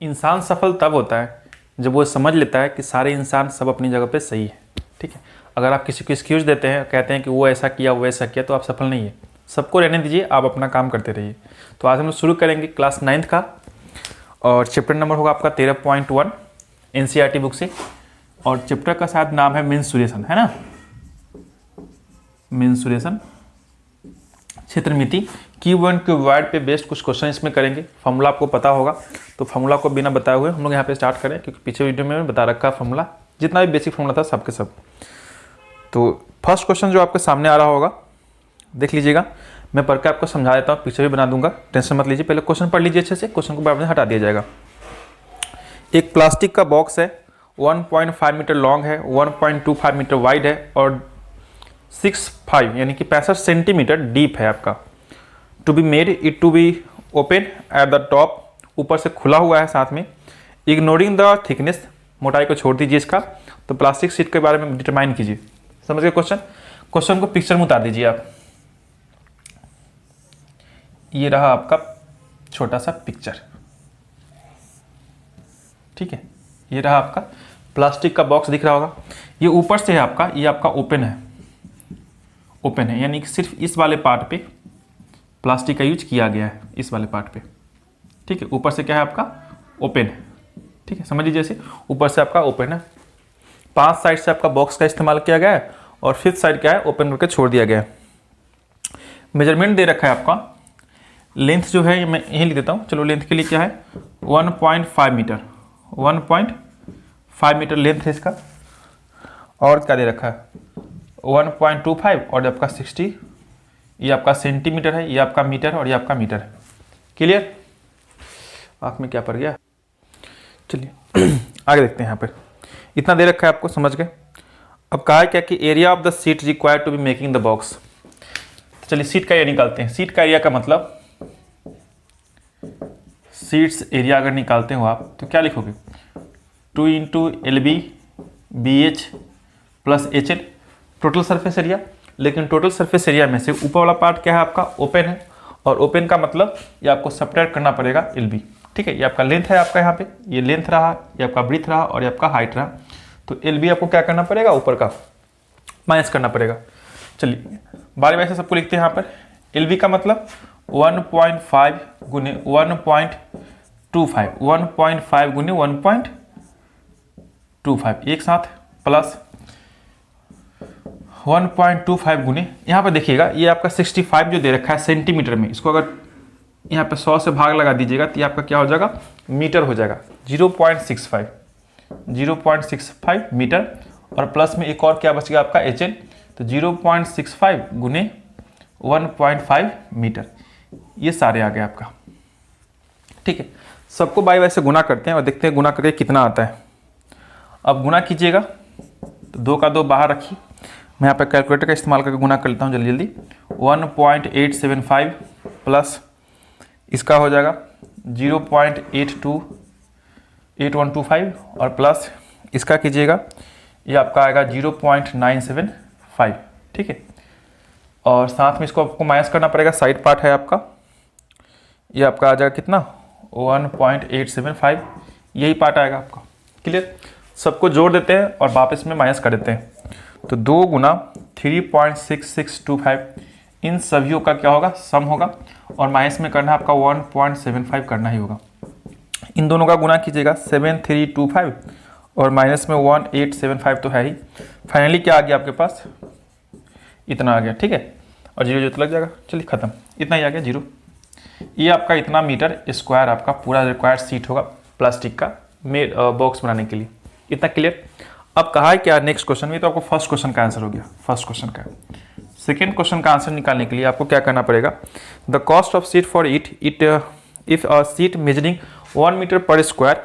इंसान सफल तब होता है जब वो समझ लेता है कि सारे इंसान सब अपनी जगह पे सही है। ठीक है, अगर आप किसी को एक्सक्यूज देते हैं, कहते हैं कि वो ऐसा किया वो ऐसा किया, तो आप सफल नहीं है। सबको रहने दीजिए, आप अपना काम करते रहिए। तो आज हम लोग शुरू करेंगे क्लास 9th का, और चैप्टर नंबर होगा आपका 13.1 NCERT बुक से, और चैप्टर का शायद नाम है मेंसुरेशन, है ना, मेंसुरेशन, क्षेत्रमिति। Q1 क्यूबॉइड पे बेस्ड कुछ क्वेश्चन इसमें करेंगे। फॉर्मूला आपको पता होगा, तो फॉर्मूला को बिना बताए हुए हम लोग यहाँ पे स्टार्ट करें, क्योंकि पीछे वीडियो में बता रखा फॉर्मूला, जितना भी बेसिक फॉर्मूला था सबके सब। तो फर्स्ट क्वेश्चन जो आपके सामने आ रहा होगा, देख लीजिएगा। मैं पढ़ के आपको समझा देता हूँ, पीछे भी बना दूंगा, टेंशन मत लीजिए। पहले क्वेश्चन पढ़ लीजिए अच्छे से, क्वेश्चन को बाद में हटा दिया जाएगा। एक प्लास्टिक का बॉक्स है, 1.5 मीटर लॉन्ग है, 1.25 मीटर वाइड है, और 65 यानी कि 65 सेंटीमीटर डीप है आपका। To be made it to be open at the top, ऊपर से खुला हुआ है साथ में। इग्नोरिंग द थिकनेस, मोटाई को छोड़ दीजिए इसका। तो प्लास्टिक शीट के बारे में डिटरमाइन कीजिए। समझ गए क्वेश्चन? क्वेश्चन को पिक्चर में उतार दीजिए आप। ये रहा आपका छोटा सा पिक्चर, ठीक है। ये रहा आपका प्लास्टिक का बॉक्स दिख रहा होगा। ये ऊपर से है आपका, ये आपका ओपन है, ओपन है यानी कि सिर्फ इस वाले पार्ट पे प्लास्टिक का यूज किया गया है, इस वाले पार्ट पे, ठीक है। ऊपर से क्या है आपका, ओपन है, ठीक है। समझ लीजिए, जैसे ऊपर से आपका ओपन है, 5 साइड से आपका बॉक्स का इस्तेमाल किया गया है, और 5th साइड क्या है, ओपन करके छोड़ दिया गया है। मेजरमेंट दे रखा है आपका। लेंथ जो है मैं यहीं लिख देता हूँ, चलो। लेंथ के लिए क्या है, 1.5 मीटर, 1.5 मीटर लेंथ है इसका। और क्या दे रखा है, 1.25, और आपका 60, ये आपका सेंटीमीटर है, ये आपका मीटर, और ये आपका मीटर है। क्लियर? आँख में क्या पड़ गया? चलिए आगे देखते हैं। यहाँ पे इतना दे रखा है आपको, समझ गए। अब कहा है क्या कि area of the sheet required to be making the box. चलिए सीट का एरिया निकालते हैं। सीट का एरिया का मतलब, सीट्स एरिया अगर निकालते हो आप तो क्या लिखोगे, 2 × LB BH + HL, total surface area. लेकिन टोटल सरफेस एरिया में से ऊपर वाला पार्ट क्या है आपका, ओपन है, और ओपन का मतलब ये आपको सब्ट्रैक्ट करना पड़ेगा LB, ठीक है। ये आपका लेंथ है आपका, यहाँ पे ये लेंथ रहा, ये आपका ब्रीथ रहा, और ये आपका हाइट रहा। तो LB आपको क्या करना पड़ेगा, ऊपर का माइनस करना पड़ेगा। चलिए बारी बारी से सबको लिखते हैं यहाँ पर। LB का मतलब 1.5 गुने 1.25, 1.5 गुने 1.25 एक साथ, प्लस 1.25 गुने, यहाँ पर देखिएगा ये आपका 65 जो दे रखा है सेंटीमीटर में, इसको अगर यहाँ पे 100 से भाग लगा दीजिएगा तो ये आपका क्या हो जाएगा, मीटर हो जाएगा। 0.65 मीटर, और प्लस में एक और क्या बच गया आपका, HL। तो 0.65 गुने 1.5 मीटर, ये सारे आ गए आपका, ठीक है। सबको बाई बाई से गुना करते हैं और देखते हैं गुना करके कितना आता है। अब गुना कीजिएगा तो 2 का 2 बाहर रखिए। मैं यहाँ पे कैलकुलेटर का इस्तेमाल करके गुना कर लेता हूँ जल्दी जल्दी। 1.875 प्लस इसका हो जाएगा 0.8125, और प्लस इसका कीजिएगा, ये आपका आएगा 0.975, ठीक है। और साथ में इसको आपको माइनस करना पड़ेगा, साइड पार्ट है आपका, ये आपका आ जाएगा कितना, 1.875, यही पार्ट आएगा आपका। क्लियर? सबको जोड़ देते हैं और वापस में माइनस कर देते हैं। तो 2 गुना 3.6625, इन सभीयों का क्या होगा, सम होगा, और माइनस में करना है आपका 1.75 करना ही होगा। इन दोनों का गुना कीजिएगा, 7325, और माइनस में 1875 तो है ही। फाइनली क्या आ गया आपके पास, इतना आ गया, ठीक है। और 0 तो लग जाएगा, चलिए खत्म, इतना ही आ गया 0। ये आपका इतना मीटर स्क्वायर आपका पूरा रिक्वायर्ड सीट होगा प्लास्टिक का बॉक्स बनाने के लिए। इतना क्लियर? अब कहा है क्या नेक्स्ट क्वेश्चन में, तो आपको फर्स्ट क्वेश्चन का आंसर हो गया, फर्स्ट क्वेश्चन का। सेकेंड क्वेश्चन का आंसर निकालने के लिए आपको क्या करना पड़ेगा, the cost of sheet for if a sheet measuring 1 metre per square,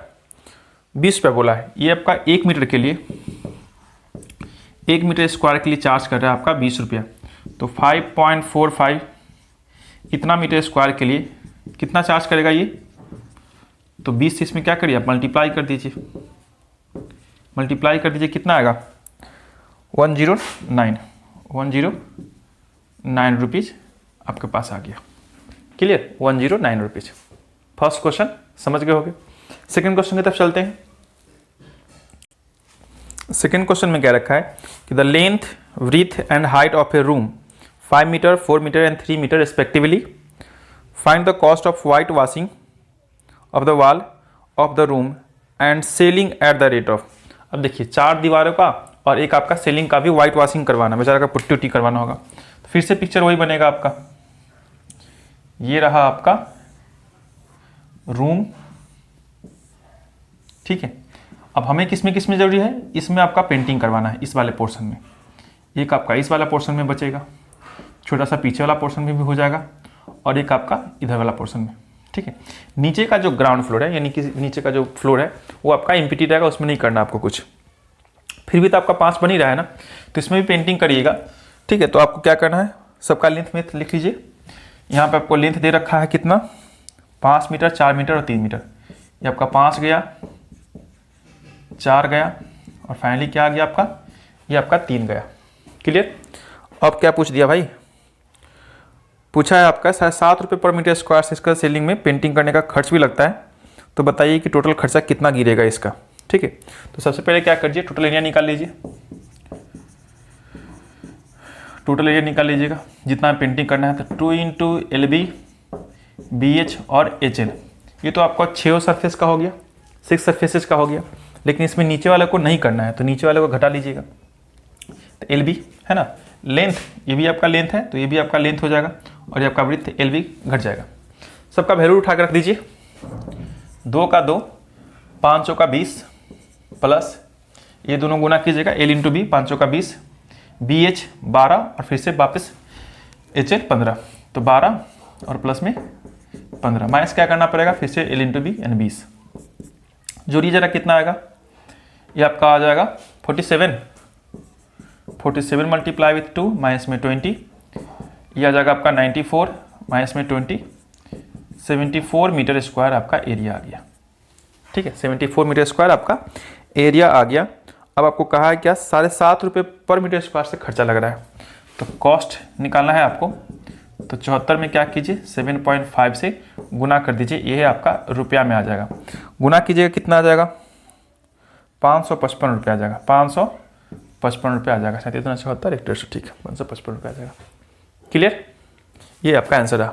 20 रुपये बोला है। ये आपका 1 मीटर के लिए, 1 मीटर स्क्वायर के लिए चार्ज कर रहा है आपका 20 रुपया। तो 5.45 इतना मीटर स्क्वायर के लिए कितना चार्ज करेगा ये, तो 20 से इसमें क्या करिए आप मल्टीप्लाई कर दीजिए, मल्टीप्लाई कर दीजिए, कितना आएगा 109 रुपीज़ आपके पास आ गया। क्लियर? 109 रुपीज़। फर्स्ट क्वेश्चन समझ गए होगे। सेकेंड क्वेश्चन की तरफ चलते हैं। सेकेंड क्वेश्चन में क्या रखा है कि the length width and height of a room 5 metre 4 metre and 3 metre respectively. Find the cost of whitewashing of the wall of the room and ceiling at the rate of. अब देखिए 4 दीवारों का और एक आपका selling का भी white washing करवाना, बेचारा का पुट्टी उट्टी करवाना होगा। तो फिर से पिक्चर वही बनेगा आपका, ये रहा आपका रूम, ठीक है। अब हमें किस में जरूरी है, इसमें आपका पेंटिंग करवाना है, इस वाले पोर्शन में। एक आपका इस वाला पोर्शन में बचेगा, छोटा सा पीछे वाला पोर्शन में भी हो जाएगा, और एक आपका इधर वाला पोर्शन में, ठीक है। नीचे का जो ग्राउंड फ्लोर है, यानी कि नीचे का जो फ्लोर है वो आपका एम्प्टी रहेगा, उसमें नहीं करना आपको कुछ। फिर भी तो आपका 5 बन ही रहा है ना, तो इसमें भी पेंटिंग करिएगा, ठीक है। तो आपको क्या करना है, सबका लेंथ में लिख लीजिए। यहाँ पे आपको लेंथ दे रखा है कितना, 5 मीटर 4 मीटर और 3 मीटर। ये आपका 5 गया, 4 गया, और फाइनली क्या आ गया आपका, ये आपका 3 गया। क्लियर। अब क्या पूछ दिया भाई, पूछा है आपका 7.5 रुपये पर मीटर स्क्वायर से इसका सेलिंग में पेंटिंग करने का खर्च भी लगता है, तो बताइए कि टोटल खर्चा कितना गिरेगा इसका, ठीक है। तो सबसे पहले क्या करिए, टोटल एरिया निकाल लीजिए। टोटल एरिया निकाल लीजिएगा जितना पेंटिंग करना है, तो 2 इंटू LB BH और HL। ये तो आपका 6 सरफेस का हो गया, 6 सरफेसेस का हो गया, लेकिन इसमें नीचे वाले को नहीं करना है, तो नीचे वाले को घटा लीजिएगा। तो LB है ना, लेंथ, ये भी आपका लेंथ है, तो ये भी आपका लेंथ हो जाएगा, और ये आपका विड्थ LB घट जाएगा। सबका वैल्यू उठा कर रख दीजिए। 2 का 2, 5 का 20 प्लस ये दोनों गुना कीजिएगा, L इंटू B 5 का 20, BH 12 और फिर से वापस HL 15, तो 12 और प्लस में 15, माइनस क्या करना पड़ेगा, फिर से L इंटू B यानी 20। जोड़िए जरा कितना आएगा, ये आपका आ जाएगा 47 मल्टीप्लाई विथ 2 माइनस में 20, ये आ जाएगा आपका 94 माइनस में 20, 74 मीटर स्क्वायर आपका एरिया आ गया, ठीक है। 74 मीटर स्क्वायर आपका एरिया आ गया। अब आपको कहा है क्या, 7.5 रुपये पर मीटर स्क्वायर से खर्चा लग रहा है, तो कॉस्ट निकालना है आपको। तो 74 में क्या कीजिए, 7.5 से गुना कर दीजिए, ये है आपका रुपया में आ जाएगा। गुना कीजिएगा कितना आ जाएगा, 555 रुपये आ जाएगा, 555 रुपये आ जाएगा, 77 ठीक है, 555 रुपये आ जाएगा। क्लियर, ये आपका आंसर है।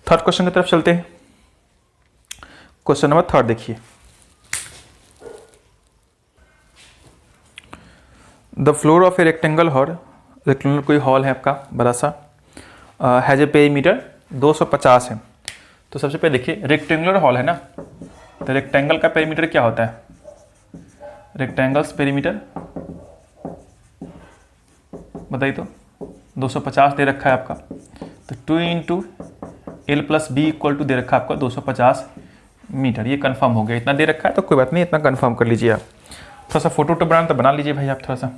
थर्ड क्वेश्चन की तरफ चलते हैं। क्वेश्चन नंबर 3 देखिए, the floor of a rectangle hall, rectangle कोई हॉल है आपका बड़ा सा, हैज ए पेरीमीटर 250 है। तो सबसे पहले देखिए रेक्टेंगुलर हॉल है ना, तो रेक्टेंगल का पेरीमीटर क्या होता है, रेक्टेंगल्स पेरीमीटर बताइए तो 250 दे रखा है आपका, तो 2 into L plus B equal to दे रखा है आपका 250 मीटर। ये कंफर्म हो गया, इतना दे रखा है तो कोई बात नहीं, इतना कंफर्म कर लीजिए आप। थोड़ा सा फोटो वोटो बनाना तो बना लीजिए भाई आप थोड़ा सा।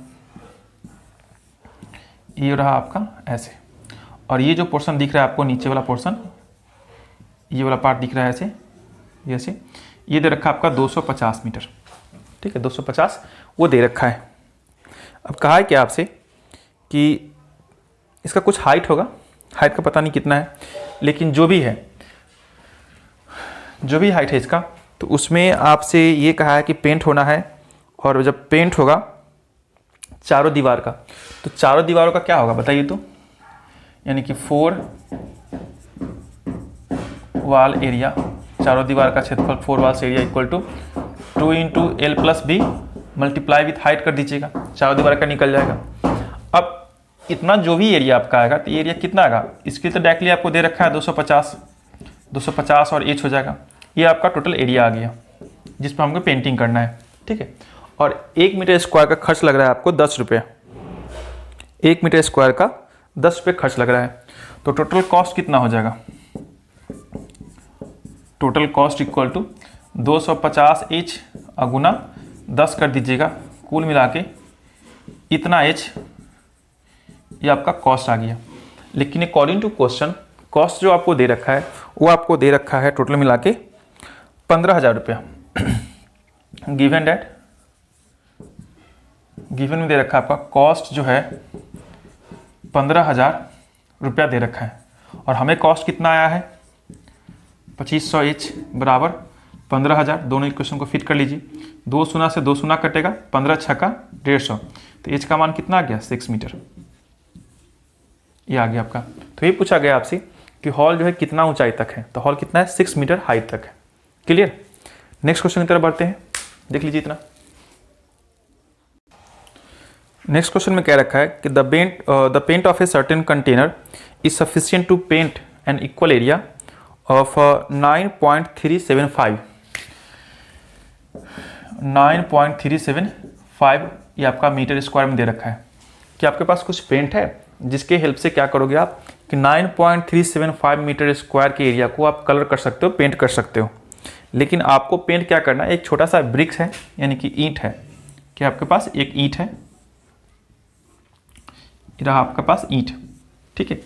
ये रहा आपका ऐसे, और ये जो पोर्शन दिख रहा है आपको नीचे वाला पोर्शन, ये वाला पार्ट दिख रहा है ऐसे, ये ऐसे, ये दे रखा है आपका 250 मीटर, ठीक है, 250 वो दे रखा है। अब कहा है क्या आपसे कि इसका कुछ हाइट होगा, हाइट का पता नहीं कितना है, लेकिन जो भी है, जो भी हाइट है इसका, तो उसमें आपसे ये कहा है कि पेंट होना है, और जब पेंट होगा चारों दीवार का, तो चारों दीवारों का क्या होगा बताइए तो, यानी कि 4 वॉल एरिया, चारों दीवार का क्षेत्रफल 4 walls area equal to 2 into L plus B multiply with height कर दीजिएगा, चारों दीवार का निकल जाएगा। अब इतना जो भी एरिया आपका आएगा, तो एरिया कितना आएगा, इसके तो डायरेक्टली आपको दे रखा है 250 और H हो जाएगा, ये आपका टोटल एरिया आ गया जिस पर हमको पेंटिंग करना है, ठीक है। और 1 मीटर स्क्वायर का खर्च लग रहा है आपको 10 रुपये, 1 मीटर स्क्वायर का 10 रुपये खर्च लग रहा है, तो टोटल कॉस्ट कितना हो जाएगा, total cost equal to 250H गुना 10 कर दीजिएगा, कुल मिला के इतना H ये आपका कॉस्ट आ गया। लेकिन अकॉर्डिंग टू क्वेश्चन कॉस्ट जो आपको दे रखा है वो आपको दे रखा है टोटल मिला के 15,000 रुपया। गिवन डेट, गिवन में दे रखा है आपका कॉस्ट जो है 15,000 रुपया दे रखा है, और हमें कॉस्ट कितना आया है 2500H बराबर 15,000, दोनों इक्वेशन को फिट कर लीजिए। 2 शून्य से 2 शून्य कटेगा, 15 छक्का 150, तो एच का मान कितना आ गया 6 मीटर, ये आ गया आपका। तो ये पूछा गया आपसे कि हॉल जो है कितना ऊंचाई तक है, तो हॉल कितना है 6 मीटर हाइट तक है। क्लियर। नेक्स्ट क्वेश्चन की तरफ बढ़ते हैं, देख लीजिए इतना। नेक्स्ट क्वेश्चन में क्या रखा है कि the paint of a certain container is sufficient to paint an equal area of 9.375 ये आपका मीटर स्क्वायर में दे रखा है कि आपके पास कुछ पेंट है जिसके हेल्प से क्या करोगे आप कि 9.375 मीटर स्क्वायर के एरिया को आप कलर कर सकते हो, पेंट कर सकते हो। लेकिन आपको पेंट क्या करना है, एक छोटा सा ब्रिक्स है यानी कि ईंट है, कि आपके पास एक ईंट है, रहा आपके पास ईंट, ठीक है,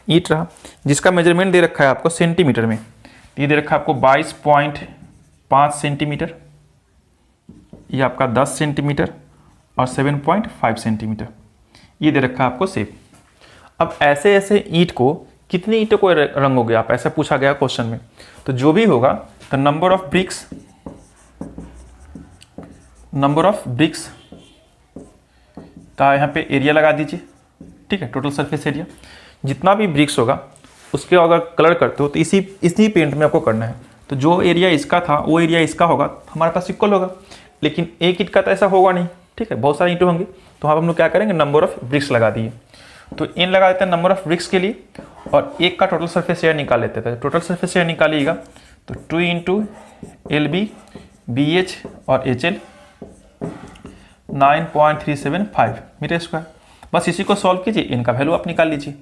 ईंट रहा जिसका मेजरमेंट दे रखा है आपको सेंटीमीटर में। ये दे रखा है आपको 22.5 सेंटीमीटर, ये आपका 10 सेंटीमीटर और 7.5 सेंटीमीटर, ये दे रखा है आपको शेप। अब ऐसे ऐसे ईंट को कितनी ईंटों को रंगोगे आप, ऐसा पूछा गया क्वेश्चन में। तो जो भी होगा तो नंबर ऑफ ब्रिक्स का यहाँ पे एरिया लगा दीजिए, ठीक है, टोटल सरफेस एरिया। जितना भी ब्रिक्स होगा उसके अगर कलर करते हो तो इसी पेंट में आपको करना है। तो जो एरिया इसका था वो एरिया इसका होगा, हमारे पास इक्वल होगा। लेकिन एक ईंट का तो ऐसा होगा नहीं, ठीक है, बहुत सारे ईंटें होंगे। तो हम लोग क्या करेंगे, नंबर ऑफ ब्रिक्स लगा दिए। तो इन लगा देते हैं नंबर ऑफ ब्रिक्स के लिए, और एक का टोटल सरफेस एरिया निकाल लेते थे। टोटल सरफेस एरिया निकालिएगा तो 2 इंटू LB BH और HL 9.375 मीटर स्क्वायर। बस इसी को सॉल्व कीजिए, इनका वैल्यू आप निकाल लीजिए।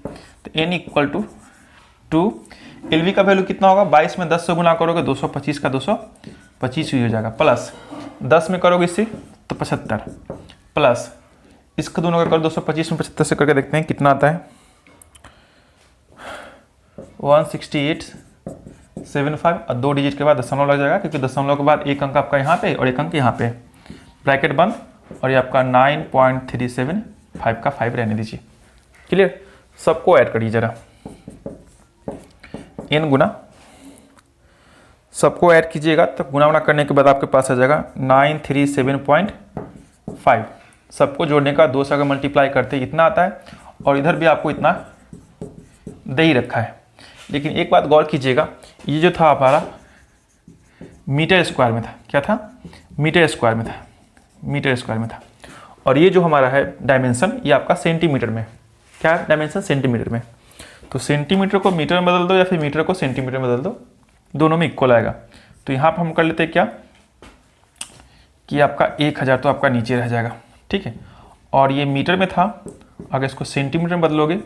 तो n इक्वल टू 2, LB का वैल्यू कितना होगा, 22 में 10 से गुना करोगे 225 का 225 ही हो जाएगा, प्लस 10 में करोगे इससे तो 75, प्लस इसका दोनों का करो 225 में 75 से करके देखते हैं कितना आता है, 168.75 और 2 डिजिट के बाद दशमलव लग जाएगा, क्योंकि दशमलव के बाद एक अंक आपका यहाँ पे और एक अंक यहाँ पे, ब्रैकेट बंद, और ये आपका 9.375 का 5 रहने दीजिए। क्लियर। सबको ऐड करिए जरा, n गुना, सबको ऐड कीजिएगा तो गुना करने के बाद आपके पास आ जाएगा 937.5। सबको जोड़ने का 2 से अगर मल्टीप्लाई करते इतना आता है, और इधर भी आपको इतना दे ही रखा है। लेकिन एक बात गौर कीजिएगा, ये जो था हमारा मीटर स्क्वायर में था, क्या था, मीटर स्क्वायर में था, और ये जो हमारा है डायमेंशन ये आपका सेंटीमीटर में, क्या डायमेंशन सेंटीमीटर में। तो सेंटीमीटर को मीटर में बदल दो या फिर मीटर को सेंटीमीटर में बदल दो, दोनों में इक्वल आएगा। तो यहाँ पर हम कर लेते हैं क्या कि आपका 1000 तो आपका नीचे रह जाएगा, ठीक है, और ये मीटर में था, अगर इसको सेंटीमीटर में बदलोगे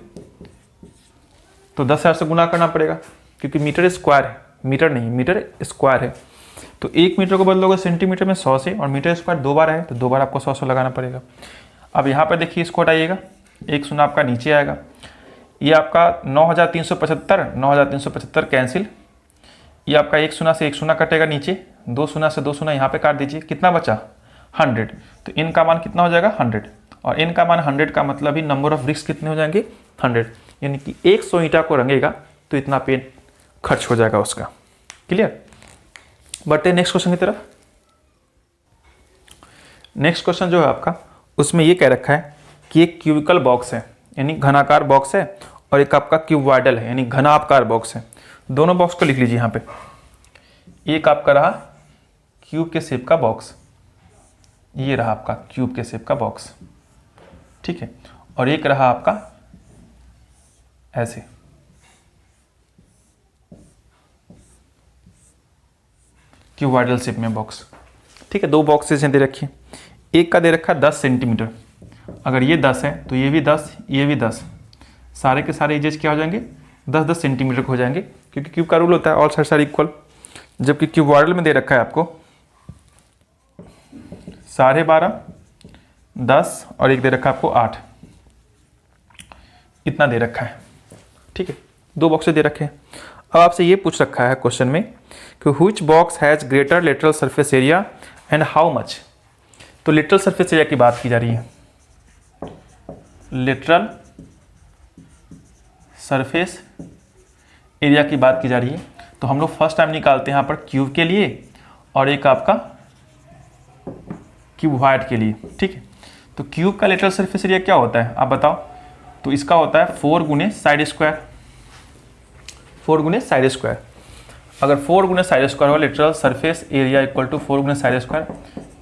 तो 10,000 से गुना करना पड़ेगा, क्योंकि मीटर स्क्वायर है, मीटर नहीं, मीटर स्क्वायर है। तो 1 मीटर को बदलोगे सेंटीमीटर में 100 से, और मीटर स्क्वायर 2 बार है तो 2 बार आपको 100 लगाना पड़ेगा। अब यहाँ पर देखिए इसको हटाइएगा, एक शून्य आपका नीचे आएगा, ये आपका 9,375 कैंसिल, ये आपका एक शून्य से एक शून्य कटेगा नीचे, 2 शून्य से 2 शून्य यहाँ पे काट दीजिए, कितना बचा 100। तो इन का मान कितना हो जाएगा 100, और इन का मान 100 का मतलब ही नंबर ऑफ ब्रिक्स कितने हो जाएंगे 100, यानी कि 100 ईंटा को रंगेगा तो इतना पेंट खर्च हो जाएगा उसका। क्लियर। बढ़ते नेक्स्ट क्वेश्चन की तरफ। नेक्स्ट क्वेश्चन जो है आपका, उसमें ये कह रखा है कि एक क्यूबिकल बॉक्स है, यानी घनाकार बॉक्स है, और एक आपका क्यूबॉइडल है, यानी घनाकार बॉक्स है। दोनों बॉक्स को लिख लीजिए यहाँ पे। एक आपका रहा क्यूब के शेप का बॉक्स, ये रहा आपका क्यूब के शेप का बॉक्स, ठीक है, और एक रहा आपका ऐसे, क्यूबॉइडल शेप में बॉक्स, ठीक है। 2 बॉक्सेस दे रखिए, एक का दे रखा 10 सेंटीमीटर, अगर ये 10 है तो ये भी 10, ये भी 10, सारे के सारे एजेस क्या हो जाएंगे 10-10 सेंटीमीटर हो जाएंगे, क्योंकि क्यूब का रूल होता है ऑल साइड्स आर इक्वल। जबकि क्यूबॉइडल में दे रखा है आपको 12.5, 10 और एक दे रखा है आपको 8, इतना दे रखा है, ठीक है। 2 बॉक्सेस दे रखे हैं। अब आपसे ये पूछ रखा है क्वेश्चन में कि which box has greater lateral surface area and how much. तो लेटरल सरफेस एरिया की बात की जा रही है, लेटरल सरफेस एरिया की बात की जा रही है। तो हम लोग फर्स्ट टाइम निकालते हैं यहाँ पर क्यूब के लिए, और एक आपका क्यूबॉइड के लिए, ठीक है। तो क्यूब का लेटरल सरफेस एरिया क्या होता है आप बताओ? तो इसका होता है 4 गुने साइड स्क्वायर, 4 गुने साइड स्क्वायर। अगर 4 गुने साइड स्क्वायर हो lateral surface area equal to 4 गुने साइड स्क्वायर,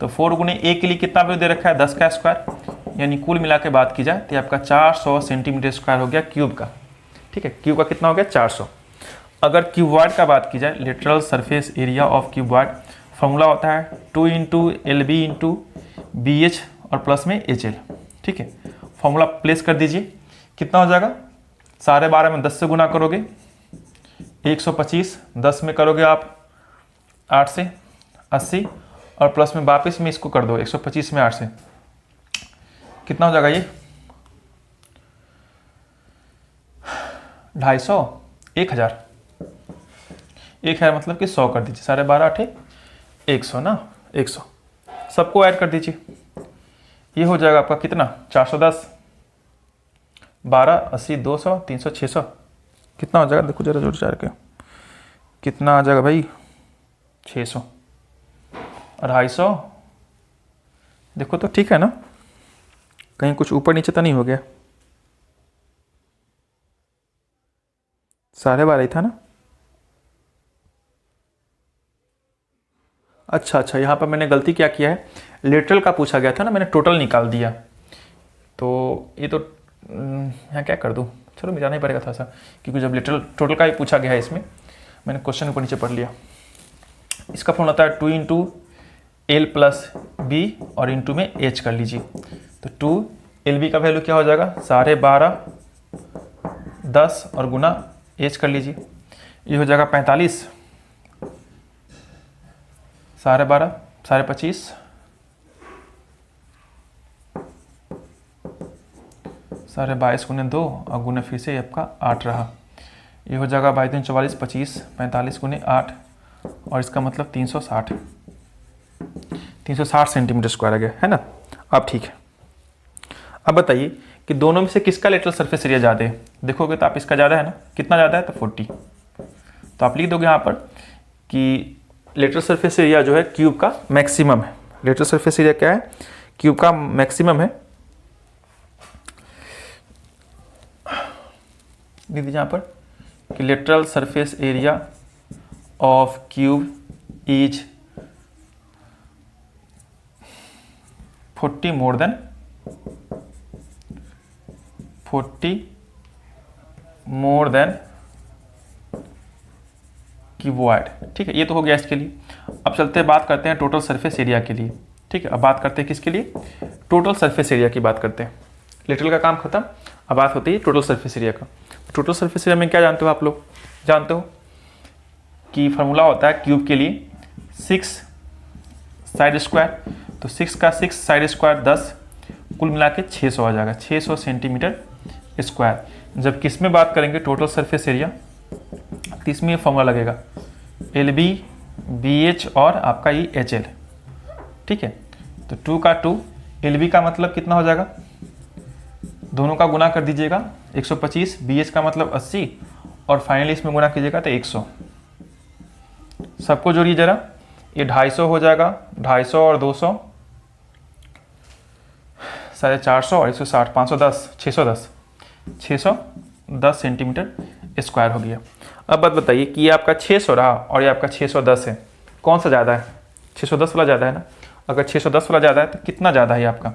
तो 4 गुने ए के लिए कितना वैल्यू दे रखा है 10 का स्क्वायर, यानी कुल मिला के बात की जाए तो आपका 400 सेंटीमीटर स्क्वायर हो गया क्यूब का, ठीक है। क्यूब का कितना हो गया 400। अगर क्यूबॉइड का बात की जाए lateral surface area of cuboid, formula होता है 2 इंटू LB इंटू BH और प्लस में HL, ठीक है। फॉर्मूला प्लेस कर दीजिए, कितना हो जाएगा 12.5 में 10 से गुना करोगे 125, 10 में करोगे आप 8 से 80 और प्लस में वापस में इसको कर दो 125 में 8 से, कितना हो जाएगा ये 250, 1000, 1000 मतलब कि 100 कर दीजिए, 12.5 8 100 ना, 100 सबको ऐड कर दीजिए, ये हो जाएगा आपका कितना 410, 12 80 200 300 600, कितना हो जाएगा देखो जरा जोड़ चार के, कितना आ जाएगा भाई 600, 250, देखो तो ठीक है ना, कहीं कुछ ऊपर नीचे तो नहीं हो गया, 12.5 ही था ना। अच्छा, यहाँ पर मैंने गलती क्या किया है, लेटरल का पूछा गया था ना, मैंने टोटल निकाल दिया, तो ये तो यहाँ क्या कर दूँ, चलो मिलाना ही पड़ेगा थोड़ा सा, क्योंकि जब लेटरल टोटल का ही पूछा गया है इसमें, मैंने क्वेश्चन ऊपर नीचे पढ़ लिया। इसका फॉर्मूला होता है 2 इंटू L प्लस B और इंटू में H कर लीजिए, तो 2 LB का वैल्यू क्या हो जाएगा 12.5, 10 और गुना H कर लीजिए, ये हो जाएगा 45, 12.5, 25.5, 22 गुने 2 और गुने फिर से आपका 8 रहा, ये हो जाएगा 22 44 25, 45 गुने 8 और इसका मतलब 360 सेंटीमीटर स्क्वायर आ गया है ना। अब ठीक है, अब बताइए कि दोनों में से किसका लेटरल सरफेस एरिया ज़्यादा है, देखोगे तो आप इसका ज़्यादा है ना, कितना ज़्यादा है तो 40, तो आप लिख दोगे यहाँ पर कि लेटरल सरफेस एरिया जो है क्यूब का मैक्सिमम है, लेटरल सरफेस एरिया क्या है क्यूब का मैक्सिमम है, लिख दीजिए यहाँ पर कि lateral surface area of cube is 40 more than cuboid, ठीक है। ये तो हो गया इसके लिए। अब चलते हैं बात करते हैं टोटल सरफेस एरिया के लिए, ठीक है। अब बात करते हैं किसके लिए, टोटल सरफेस एरिया की बात करते हैं। लेटरल का काम खत्म, अब बात होती है टोटल सरफेस एरिया का। टोटल सरफेस एरिया में क्या जानते हो आप लोग, जानते हो कि फार्मूला होता है क्यूब के लिए 6 साइड स्क्वायर, तो 6 का 6 साइड स्क्वायर 10, कुल मिला के 600 आ जाएगा, 600 सेंटीमीटर स्क्वायर। जब किस में बात करेंगे टोटल सरफेस एरिया, तो इसमें ये फॉर्मूला लगेगा LB BH और आपका ये HL, ठीक है। तो 2 का 2, LB का मतलब कितना हो जाएगा, दोनों का गुना कर दीजिएगा 125, BH का मतलब 80 और फाइनली इसमें गुना कीजिएगा तो 100, सबको जोड़िए जरा, ये 250 हो जाएगा, 250 और 200 450 और 160 510 610 सेंटीमीटर स्क्वायर हो गया। अब बात बताइए कि ये आपका 600 रहा और ये आपका 610 है, कौन सा ज़्यादा है, 610 वाला ज़्यादा है ना। अगर 610 वाला ज़्यादा है तो कितना ज़्यादा है आपका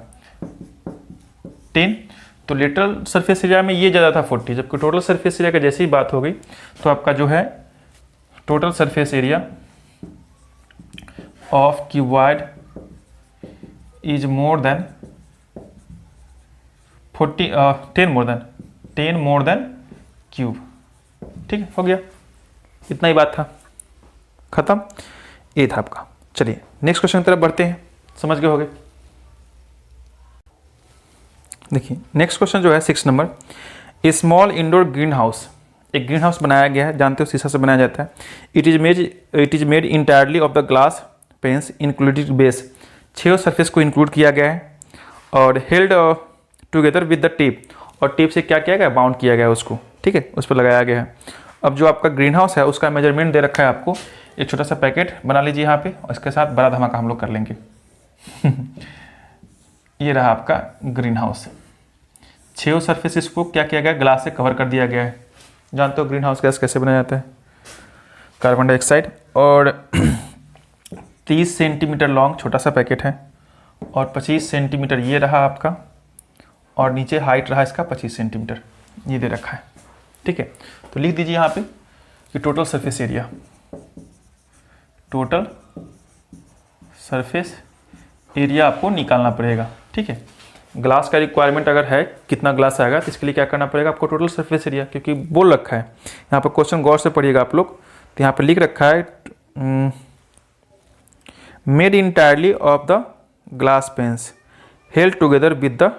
10, तो लेटरल सरफेस एरिया में ये ज़्यादा था 40, जबकि टोटल सरफेस एरिया का जैसी ही बात हो गई तो आपका जो है total surface area of cuboid is more than 10 more than cube, ठीक है, हो गया, इतना ही बात था, खत्म, ये था आपका। चलिए नेक्स्ट क्वेश्चन की तरफ बढ़ते हैं, समझ गए होगे। देखिए नेक्स्ट क्वेश्चन जो है 6 नंबर, ए स्मॉल इंडोर ग्रीन हाउस, एक ग्रीन हाउस बनाया गया है, जानते हो शीशा से बनाया जाता है। It is made entirely of the glass panes included base, 6 surface को इंक्लूड किया गया है और held together with the tape, और टेप से क्या किया गया बाउंड किया गया है उसको, ठीक है, उस पर लगाया गया है। अब जो आपका ग्रीन हाउस है उसका मेजरमेंट दे रखा है आपको एक छोटा सा पैकेट बना लीजिए यहाँ पे और इसके साथ बड़ा धमाका हम लोग कर लेंगे। ये रहा आपका ग्रीन हाउस। 6 सरफेसेस को क्या किया गया, ग्लास से कवर कर दिया गया है। जानते हो ग्रीन हाउस गैस कैसे बनाया जाता है, कार्बन डाइऑक्साइड। और 30 सेंटीमीटर लॉन्ग छोटा सा पैकेट है और 25 सेंटीमीटर ये रहा आपका, और नीचे हाइट रहा इसका 25 सेंटीमीटर, ये दे रखा है। ठीक है, तो लिख दीजिए यहाँ पे कि total surface area, total surface area आपको निकालना पड़ेगा। ठीक है, ग्लास का रिक्वायरमेंट अगर है कितना ग्लास आएगा तो इसके लिए क्या करना पड़ेगा आपको, टोटल सरफेस एरिया, क्योंकि बोल रखा है यहाँ पर, क्वेश्चन गौर से पढ़िएगा आप लोग। तो यहाँ पर लिख रखा है made entirely of the glass panes held together with the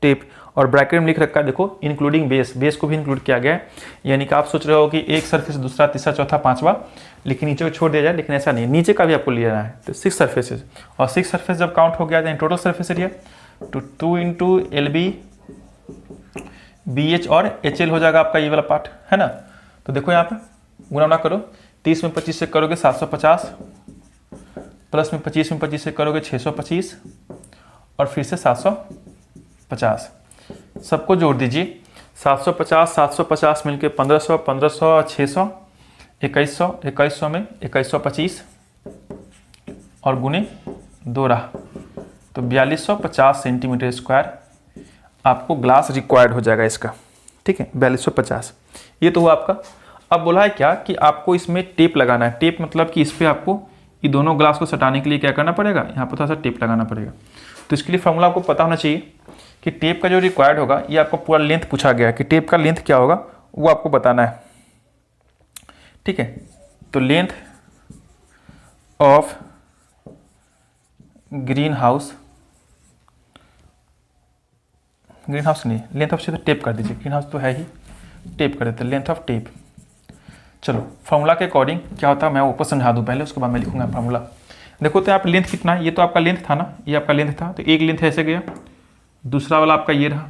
tape, और ब्रैकेट में लिख रखा है देखो इंक्लूडिंग बेस, बेस को भी इंक्लूड किया गया है। यानी कि आप सोच रहे हो कि एक सरफेस, दूसरा, तीसरा, चौथा, पांचवा, लेकिन नीचे को छोड़ दिया जाए, लेकिन ऐसा नहीं, नीचे का भी आपको लेना है। तो 6 सरफेसेस, और 6 सरफेस जब काउंट हो गया तो टोटल सरफेस एरिया तो 2 इंटू LB BH और HL हो जाएगा आपका ये वाला पार्ट, है ना। तो देखो यहाँ पे गुणा करो, 30 में 25 से करोगे 750, प्लस में 25 से करोगे 625, और फिर से 750, सबको जोड़ दीजिए। 750 मिलके 1500, 1500 और 600 2100, 2100 में 2125 और गुने 2 रहा, तो 4250 सेंटीमीटर स्क्वायर आपको ग्लास रिक्वायर्ड हो जाएगा इसका। ठीक है, 4250, ये तो हुआ आपका। अब बोला है क्या कि आपको इसमें टेप लगाना है। टेप मतलब कि इस पर आपको ये दोनों ग्लास को सटाने के लिए क्या करना पड़ेगा, यहाँ पर थोड़ा सा टेप लगाना पड़ेगा। तो इसके लिए फॉर्मूला आपको पता होना चाहिए कि टेप का जो रिक्वायर्ड होगा, ये आपको पूरा लेंथ पूछा गया है कि टेप का लेंथ क्या होगा, वो आपको बताना है। ठीक है, तो लेंथ ऑफ ग्रीन हाउस नहीं, लेंथ ऑफ से तो टेप कर दीजिए, ग्रीन हाउस तो है ही, टेप कर देते, लेंथ ऑफ टेप। चलो फॉर्मूला के अकॉर्डिंग क्या होता है मैं ऊपर समझा दूं पहले, उसके बाद मैं लिखूंगा फॉर्मूला। देखो तो यहाँ पे लेंथ कितना है, ये तो आपका लेंथ था ना, ये आपका लेंथ था, तो एक लेंथ ऐसे गया, दूसरा वाला आपका ये रहा,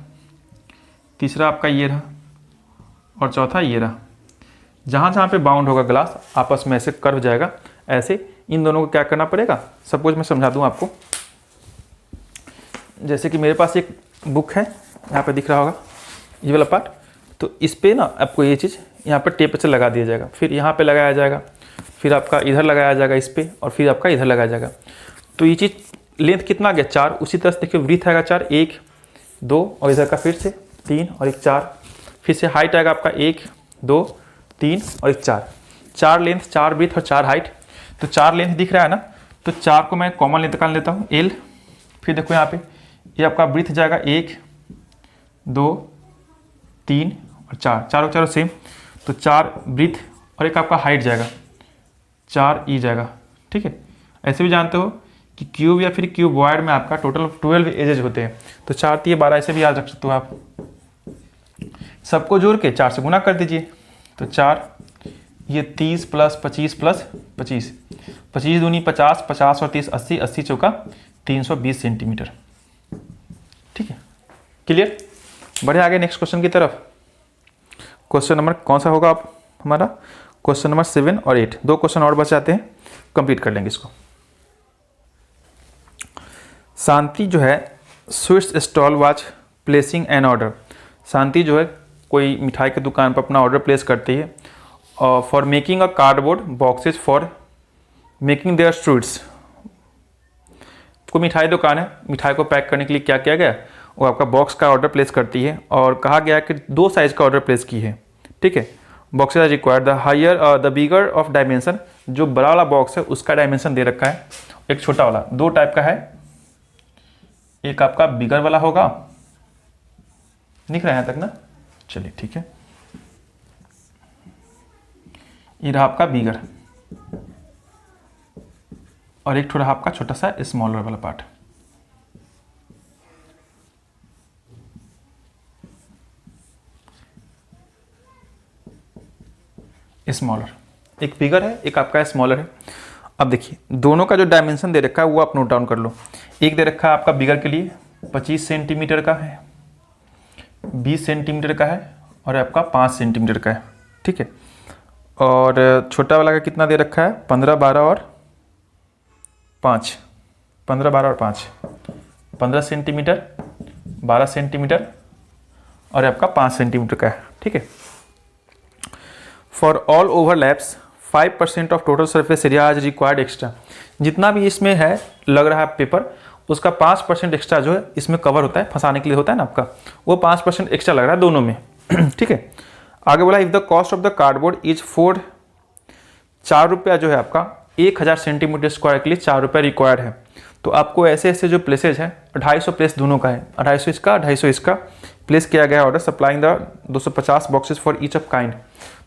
तीसरा आपका ये रहा, और चौथा ये रहा। जहाँ जहाँ पे बाउंड होगा ग्लास आपस में ऐसे कर्व जाएगा, ऐसे इन दोनों को क्या करना पड़ेगा, सब कुछ मैं समझा दूँ आपको। जैसे कि मेरे पास एक बुक है, यहाँ पे दिख रहा होगा ये वाला पार्ट, तो इस पे ना आपको ये चीज़ यहाँ पर टेप से लगा दिया जाएगा, फिर यहाँ पे लगाया जाएगा, फिर आपका इधर लगाया जाएगा इस पे, और फिर आपका इधर लगाया जाएगा। तो ये चीज़ लेंथ कितना आ गया 4, उसी तरह से देखिए वृत्त आएगा 4, 1 2 और इधर का फिर से 3 और 1 4, फिर से हाइट आएगा आपका 1 2 3 और 1 4, 4 लेंथ, 4 वृत्त और 4 हाइट। तो 4 लेंथ दिख रहा है ना, तो 4 को मैं कॉमन लेंथ निकाल लेता हूँ L। फिर देखो यहाँ पे ये आपका वृत्त जाएगा 1 2 3 और 4, चारों चारों सेम, तो 4 वृत्त और एक आपका हाइट जाएगा 4 ई जाएगा। ठीक है, ऐसे भी जानते हो कि क्यूब या फिर क्यूबॉइड में आपका टोटल 12 एजेज होते हैं, तो 4 3 12 ऐसे भी याद रख सकते हो आप। सबको जोड़ के 4 से गुना कर दीजिए, तो 4 ये 30 प्लस 25 प्लस 25, 25 दूनी 50, 50 और 30 80, 80 चौका 320 सेंटीमीटर। ठीक है, क्लियर। बढ़े आगे नेक्स्ट क्वेश्चन की तरफ। क्वेश्चन नंबर कौन सा होगा आप हमारा, क्वेश्चन नंबर 7 और 8, 2 क्वेश्चन और बच जाते हैं, कंप्लीट कर लेंगे इसको। शांति जो है sweets stall was placing an order, Shanti जो है कोई मिठाई की दुकान पर अपना ऑर्डर प्लेस करती है और for making a cardboard boxes for making their sweets. कोई मिठाई दुकान है, मिठाई को पैक करने के लिए क्या किया गया, वो आपका बॉक्स का ऑर्डर प्लेस करती है, और कहा गया कि 2 साइज़ का ऑर्डर प्लेस की है। ठीक है, boxes are required, the higher the bigger of dimension, जो बड़ा वाला बॉक्स है उसका डायमेंशन दे रखा है, एक छोटा वाला, 2 टाइप का है, एक आपका बिगर वाला होगा, दिख रहा है यहाँ तक ना, चलिए ठीक है, ये रहा आपका बिगर, और एक थोड़ा आपका छोटा सा स्मॉलर वाला पार्ट। स्मॉलर, एक बिगर है, एक आपका स्मॉलर है। अब देखिए दोनों का जो डायमेंशन दे रखा है वो आप नोट डाउन कर लो। एक दे रखा है आपका बिगर के लिए 25 सेंटीमीटर का है, 20 सेंटीमीटर का है, और आपका 5 सेंटीमीटर का है। ठीक है, और छोटा वाला का कितना दे रखा है 15, 12 और 5, 15, 12 और 5, 15 सेंटीमीटर, 12 सेंटीमीटर और आपका 5 सेंटीमीटर का है। ठीक है। For all overlaps 5% of total surface area is required extra. जितना भी इसमें है लग रहा है पेपर, उसका 5% एक्स्ट्रा जो है इसमें कवर होता है, फंसाने के लिए होता है ना आपका, वो 5% एक्स्ट्रा लग रहा है दोनों में। ठीक है। आगे बोला if the cost of the cardboard is 4 रुपया जो है आपका 1000 सेंटीमीटर स्क्वायर के लिए 4 रुपया रिक्वायर्ड है। तो आपको ऐसे ऐसे जो प्लेसेज हैं 250 प्लेस दोनों का है, 250 इसका 250 इसका प्लेस किया गया order supplying the 250 boxes for each of kind.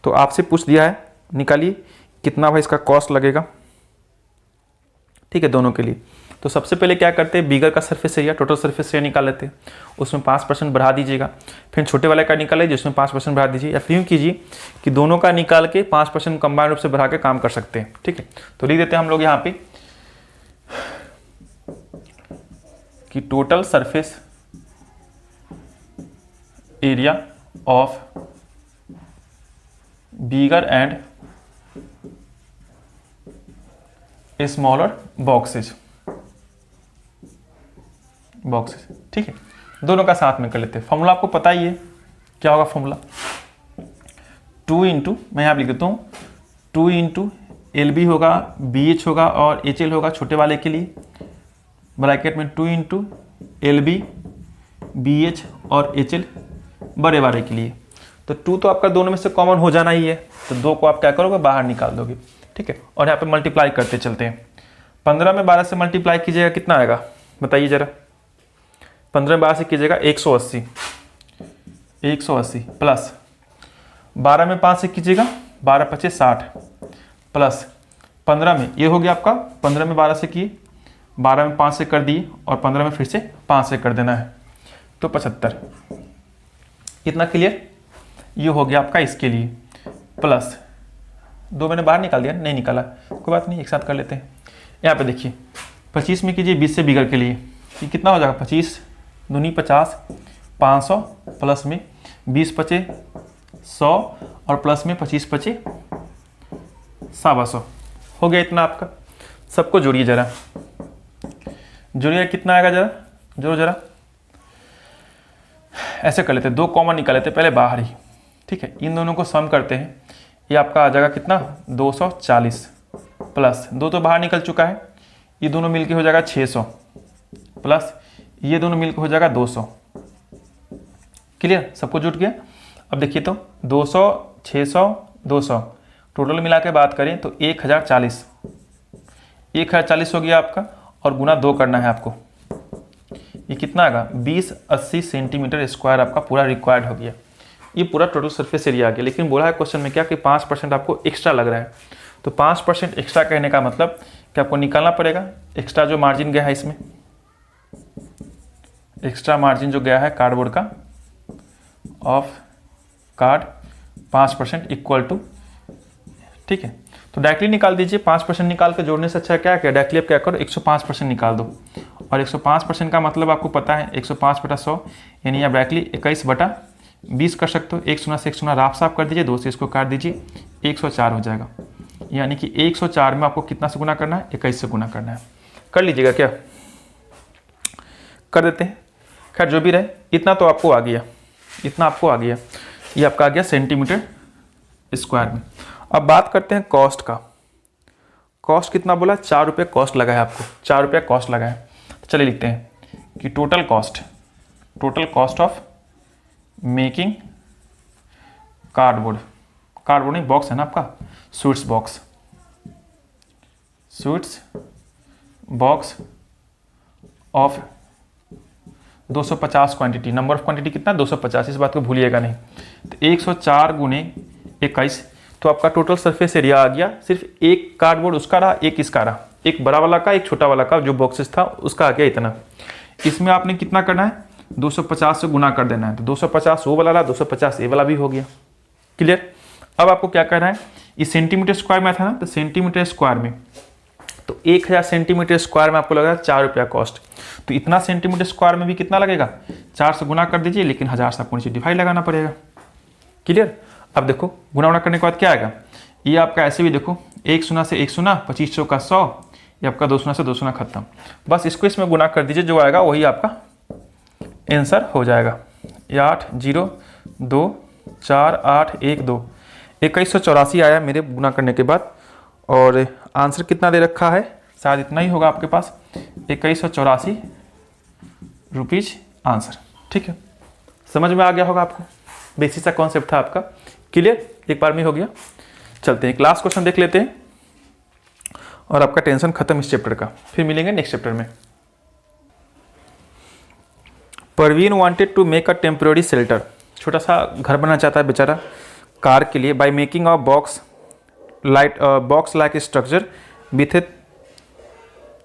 तो आपसे पूछ दिया है निकालिए कितना भाई इसका कॉस्ट लगेगा। ठीक है, दोनों के लिए। तो सबसे पहले क्या करते हैं, बिगर का surface area, total surface area निकाल लेते हैं, उसमें 5% बढ़ा दीजिएगा। फिर छोटे वाले का निकाल लीजिए, उसमें 5% बढ़ा दीजिए, या फिर यूँ कीजिए कि दोनों का निकाल के 5% कंबाइंड रूप से बढ़ा के काम कर सकते हैं। ठीक है। तो लिख देते हैं हम लोग यहाँ पे कि total surface area of bigger and smaller boxes. ठीक है, दोनों का साथ में कर लेते हैं। फॉर्मूला आपको पता ही है, क्या होगा फॉर्मूला, 2 इंटू, मैं यहाँ लिख देता हूँ 2 इंटू LB होगा, BH होगा और HL होगा छोटे वाले के लिए, ब्रैकेट में 2 इंटू LB, BH और HL बड़े वाले के लिए। तो 2 तो आपका दोनों में से कॉमन हो जाना ही है, तो 2 को आप क्या करोगे, बाहर निकाल दोगे। ठीक है। और यहाँ पे मल्टीप्लाई करते चलते हैं। 15 में 12 से मल्टीप्लाई कीजिएगा, कितना आएगा बताइए जरा। 15 में 12 से कीजिएगा 180, 180 प्लस 12 में 5 से कीजिएगा 12 25 60 प्लस 15 में ये हो गया आपका, 15 में 12 से किए, 12 में 5 से कर दिए और 15 में फिर से 5 से कर देना है, तो 75। इतना क्लियर। ये हो गया आपका इसके लिए, प्लस 2 मैंने बाहर निकाल दिया, नहीं निकाला कोई बात नहीं, एक साथ कर लेते हैं। यहाँ पे देखिए 25 में कीजिए 20 से बिगर के लिए, ये कितना हो जाएगा 25 दूनी 50, 500 प्लस में 20 पचे 100 और प्लस में 25 पचे 125 हो गया। इतना आपका सबको जोड़िए जरा, जोड़िए कितना आएगा जरा, जोड़ो जरा। ऐसे कर लेते हैं, 2 कॉमन निकाल लेते हैं पहले बाहर ही। ठीक है, इन दोनों को सम करते हैं, ये आपका आ जाएगा कितना 240 प्लस 2 तो बाहर निकल चुका है, ये दोनों मिलके हो जाएगा 600 प्लस ये दोनों मिलकर हो जाएगा 200। क्लियर, सबको जुट गया। अब देखिए तो 200 600 200 टोटल मिला के बात करें तो 1040 हो गया आपका, और गुना 2 करना है आपको, ये कितना आएगा 20-80 सेंटीमीटर स्क्वायर आपका पूरा रिक्वायर्ड हो गया। ये पूरा टोटल सरफेस एरिया आ गया। लेकिन बोला है क्वेश्चन में क्या कि 5% आपको एक्स्ट्रा लग रहा है, तो 5% एक्स्ट्रा कहने का मतलब कि आपको निकालना पड़ेगा एक्स्ट्रा जो मार्जिन गया है, इसमें एक्स्ट्रा मार्जिन जो गया है कार्डबोर्ड का ऑफ कार्ड 5% इक्वल टू। ठीक है, तो डायरेक्टली निकाल दीजिए। 5% निकाल के जोड़ने से अच्छा क्या डायरेक्टली आप क्या करो 105% निकाल दो, और 105% का मतलब आपको पता है 105/100 यानी आप डायरेक्टली 21/20 कर सकते हो। 1 शून्य से 1 शून्य राफ साफ कर दीजिए, 2 से इसको काट दीजिए, 104 हो जाएगा। यानी कि 104 में आपको कितना से गुना करना है, 21 से गुना करना है। कर लीजिएगा, क्या कर देते हैं। खैर जो भी रहे, इतना तो आपको आ गया, इतना आपको आ गया, ये आपका आ गया सेंटीमीटर स्क्वायर में। अब बात करते हैं कॉस्ट का। कॉस्ट कितना बोला, 4 रुपये कॉस्ट लगा है आपको, 4 रुपये कॉस्ट लगा है। तो चलिए लिखते हैं कि total cost of making cardboard, cardboard नहीं बॉक्स है ना आपका, sweets box of 250 quantity, number of quantity कितना 250, इस बात को भूलिएगा नहीं। तो 104 गुने 21, तो आपका टोटल सरफेस एरिया आ गया। सिर्फ एक कार्डबोर्ड उसका रहा, एक इसका रहा, एक बड़ा वाला का एक छोटा वाला का जो बॉक्सेस था उसका आ गया इतना। इसमें आपने कितना करना है 250 से गुना कर देना है, तो 250 वो वाला रहा, 250 ये वाला भी हो गया। क्लियर। अब आपको क्या करना है, इस सेंटीमीटर स्क्वायर में था ना, तो सेंटीमीटर स्क्वायर में तो 1000 सेंटीमीटर स्क्वायर में आपको लगेगा 4 रुपया कॉस्ट। तो इतना सेंटीमीटर स्क्वायर में भी कितना लगेगा, 4 से गुना कर दीजिए, लेकिन 1000 से आपको नीचे डिवाइड लगाना पड़ेगा। क्लियर। अब देखो गुना करने के बाद क्या आएगा, ये आपका ऐसे भी देखो, 1 शून्य से 1 शून्य, 25 चौका 100, ये आपका 2 शून्य से 2 शून्य खत्म। बस इसको इसमें गुना कर दीजिए, जो आएगा वही आपका आंसर हो जाएगा। ये 8 0 2 4 8 1 2, 2184 आया मेरे गुना करने के बाद। और आंसर कितना दे रखा है, शायद इतना ही होगा आपके पास, 2184 रुपीज़ आंसर। ठीक है, समझ में आ गया होगा आपको, बेसिक सा कॉन्सेप्ट था आपका, क्लियर, एक बार में हो गया। चलते हैं क्लास क्वेश्चन देख लेते हैं और आपका टेंशन खत्म इस चैप्टर का, फिर मिलेंगे नेक्स्ट चैप्टर में। Parveen wanted to make a temporary shelter, छोटा सा घर बनाना चाहता है बेचारा कार के लिए, by making a box like structure with A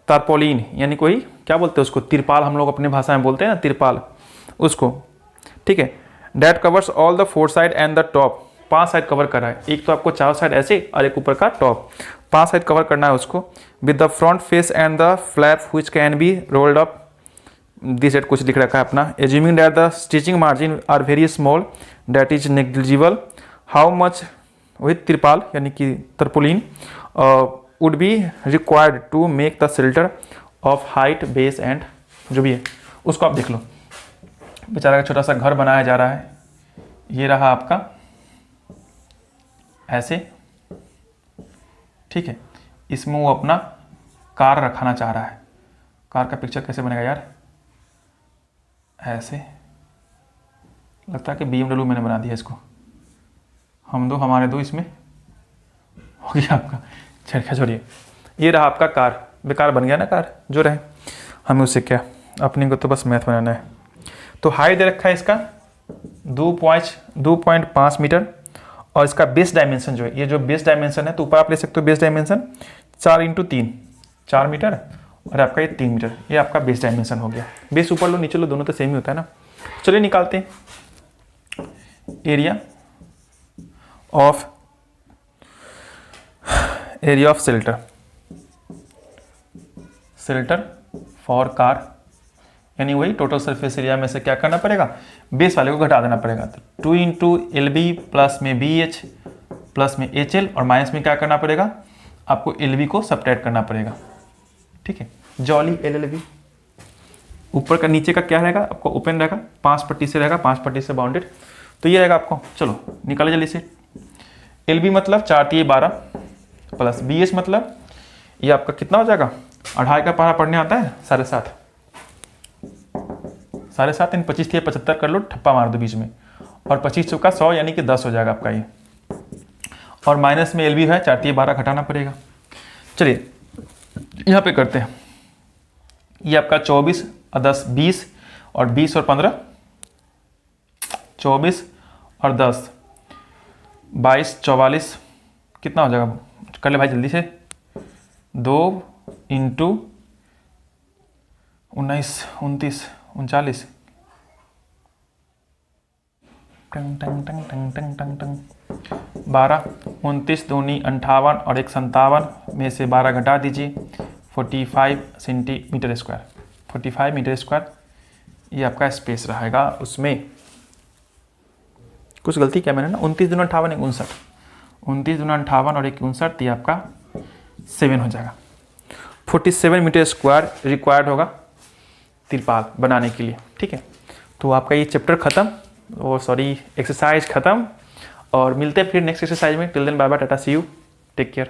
tarpaulin, यानी कोई क्या बोलते हैं उसको, तिरपाल हम लोग अपने भाषा में बोलते हैं ना, तिरपाल उसको। ठीक है, that covers all the 4 side and the top, 5 side cover कर रहा है, एक तो आपको 4 साइड ऐसे और एक ऊपर का टॉप, 5 साइड कवर करना है उसको। With the front face and the flap which can be rolled up, this at कुछ लिख रखा है अपना। Assuming that the stitching margin are very small that is negligible, how much, वही तिरपाल यानी कि tarpaulin, would be required to make the shelter of height base and, जो भी है उसको आप देख लो। बेचारा का छोटा सा घर बनाया जा रहा है, ये रहा आपका ऐसे, ठीक है, इसमें वो अपना कार रखाना चाह रहा है। कार का पिक्चर कैसे बनेगा यार, ऐसे लगता है कि BMW मैंने बना दिया इसको, हम दो हमारे दो, इसमें हो गया आपका। चलिए छोड़िए, ये रहा आपका कार, बेकार बन गया ना कार, जो रहे हमें उससे क्या, अपने को तो बस मैथ बनाना है। तो हाइट दे रखा है इसका 2.5 मीटर, और इसका बेस डायमेंशन जो है, ये जो बेस डायमेंशन है तो ऊपर आप ले सकते हो बेस डायमेंशन 4 × 3, 4 मीटर, और आपका ये 3 मीटर, ये आपका बेस डायमेंशन हो गया। बेस ऊपर लो नीचे लो, दोनों तो सेम ही होता है ना। चलिए निकालते हैं area of shelter for car, यानी वही टोटल सरफेस एरिया में से क्या करना पड़ेगा, बेस वाले को घटा देना पड़ेगा। तो 2 × LB प्लस में BH प्लस में HL, और माइनस में क्या करना पड़ेगा, आपको LB को सब्ट्रैक्ट करना पड़ेगा। ठीक है, जॉली LLB, ऊपर का नीचे का क्या रहेगा आपको, ओपन रहेगा, 5 पट्टी से रहेगा, 5 पट्टी से बाउंडेड, तो ये रहेगा आपको। चलो निकाले जल्दी से। LB मतलब 4 × 12 प्लस BH मतलब ये आपका कितना हो जाएगा, 2.5 का पारा पढ़ने आता है, 7.5, 7.5 × 25 = 75 कर लो, ठप्पा मार दो बीच में, और 25 चौका 100 यानी कि 10 हो जाएगा आपका ये, और माइनस में LB है 4 × 12 घटाना पड़ेगा। चलिए यहाँ पे करते हैं, ये आपका 24 और 10 20, और 20 और 15 24 और 10 22 44, कितना हो जाएगा, कर ले भाई जल्दी से, 2 × 19 29 39, टंग टंग टंग टंग टंग टंग टंग 12 29 दूनी 58 और 1 57 में से 12 घटा दीजिए, 45 सेंटीमीटर स्क्वायर, 45 मीटर स्क्वायर ये आपका स्पेस रहेगा। उसमें कुछ गलती क्या मैंने ना, 29 दूना 58 1 59, 29 दूना 58 और 1 59, ये आपका 7 हो जाएगा। 47 मीटर स्क्वायर रिक्वायर्ड होगा तिरपाल बनाने के लिए। ठीक है, तो आपका ये चैप्टर खत्म, और सॉरी एक्सरसाइज खत्म, और मिलते हैं फिर नेक्स्ट एक्सरसाइज में। Till then bye bye, tata, see you, take care.